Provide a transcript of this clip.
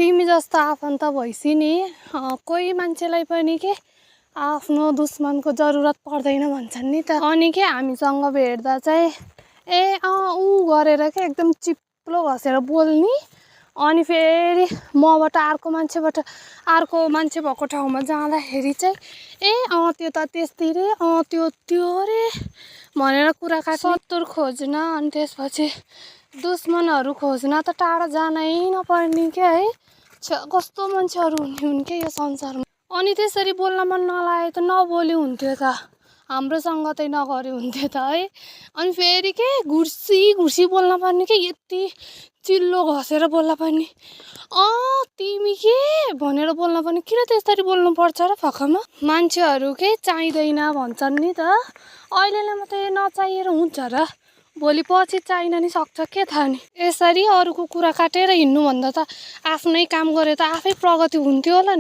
तिमी जस्तो आफन्त भइसी नि कोही मान्छेलाई पनि के आफ्नो दुश्मनको जरुरत पर्दैन भन्छन् नि त। अनि के हामीसँग भेट्दा चाहिँ ऊ गरेर के एकदम चिप्लो घसेर बोल्ने। अनि फेरि मबाट अर्को मान्छे भएको ठाउँमा जाँदाखेरि चाहिँ त्यो त त्यस्तै रे त्यो रे भनेर कुरा काट्ने। शत्रु खोज्न अनि त्यसपछि दुश्मनहरू खोज्न त टाढा जानै नपर्ने क्या है। कस्तो मान्छेहरू हुन् के यो संसारमा। अनि त्यसरी बोल्न मन नलागे त नबोली हुन्थ्यो त, हाम्रो सङ्गतै नगरे हुन्थ्यो त है। अनि फेरि के घुर्सी बोल्न पर्ने के, यति चिल्लो घसेर बोल्न पर्ने। तिमी के भनेर बोल्न पर्ने। किन त्यसरी बोल्नुपर्छ र फकमा। मान्छेहरू के चाहिँदैन भन्छन् नि त। अहिलेलाई मात्रै नचाहिएर हुन्छ र, भोलि पछि चाहिन नि सक्छ के थाहा नि। यसरी अरूको कुरा काटेर हिँड्नुभन्दा त आफ्नै काम गरे त आफै प्रगति हुन्थ्यो होला नि।